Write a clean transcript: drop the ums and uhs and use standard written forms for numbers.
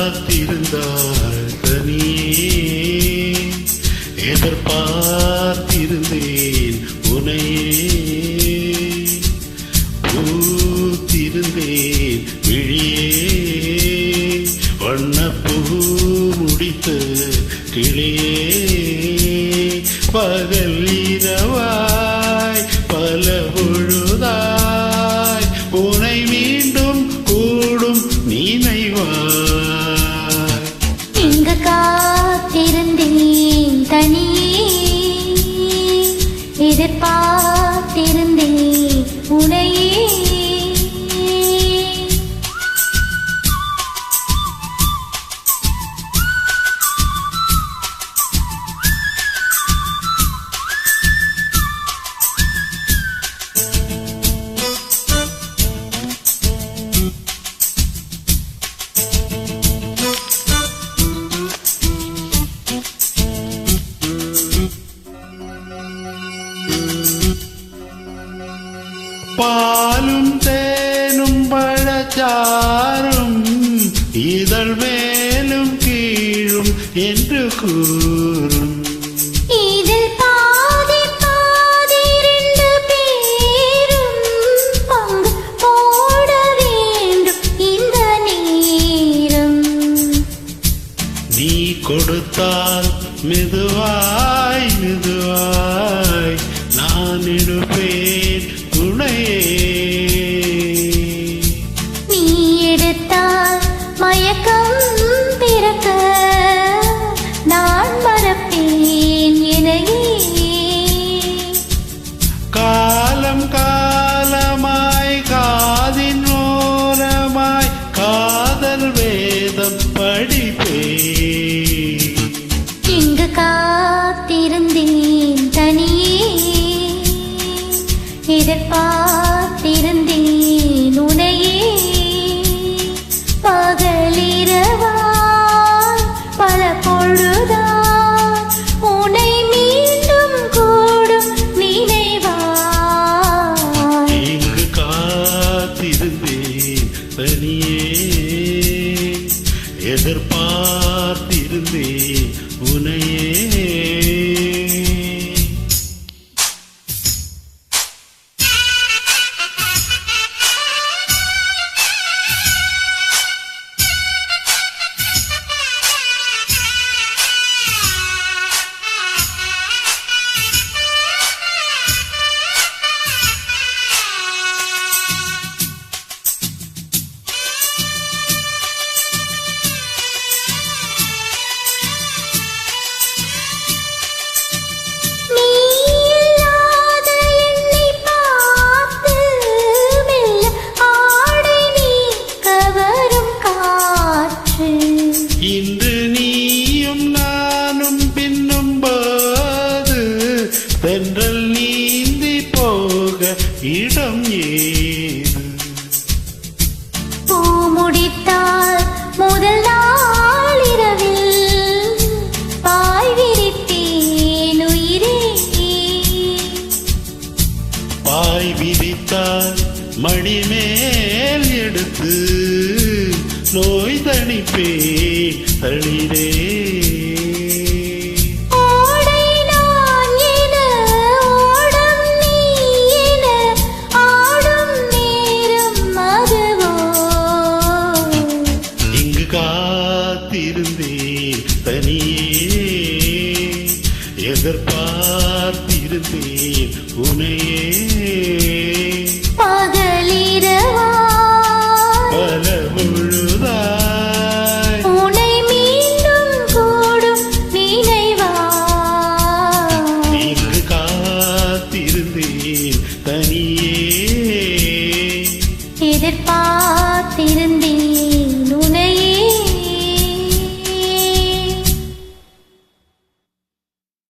காத்திருந்தாள் தனியே, எதிர்பார்த்திருந்தேன் உனையே, பூத்திருந்தேன் விழியே, வண்ணப்பூ முடித்த கிளியே, பகல் இரவாய் பல பொழுதாய் உனை மீண்டும் கூடும் நினைவாய். இங்கு காத்திருந்தேன் தனியே, எதிர்பார்த்திருந்தேன் உனையே. பாலும் தேனும் பழச்சாரும் இதழ் மேலும் கீழும் என்று கூறும். இதில் பாதி பாதி ரெண்டு பேரும் பங்கு போட வேண்டும் இந்த நேரம். நீ கொடுத்தால் மெதுவாய் மெதுவாய் நான் எடுப்பேன் துணையே. நீ எடுத்தால் மயக்கம் பிறக்க நான் மறப்பேன் எனையே. காலம் காலமாய் காதின் ஓரமாய் காதல் வேதம் படிப்பேன். இங்கு காத்திருந்தேன் தனியே, எதிர்பார்த்திருந்தேன் உனையே, பகலிரவாய் பல பொழுதாய் உனை மீண்டும் கூடும் நினைவாய். இங்கு காத்திருந்தேன் தனியே, எதிர்பார்த்திருந்தேன் உனையே. இன்று நீயும் நானும் பின்னும் போது தென்றல் நீந்தி போக இடம் ஏது. பூ முடித்தால் முதல் நாள் இரவில் பாய் விரித்தேன் உயிரே. பாய் விரித்தால் மடிமேல் எடுத்து நோய் தணிப்பே தளிரே. ஓடை நான் என ஓடம் நீ என ஆடும் நேரம் அதுவோ. இங்கு காத்திருந்தே தனியே, எதிர்பார்த்திருந்தேன் உனை.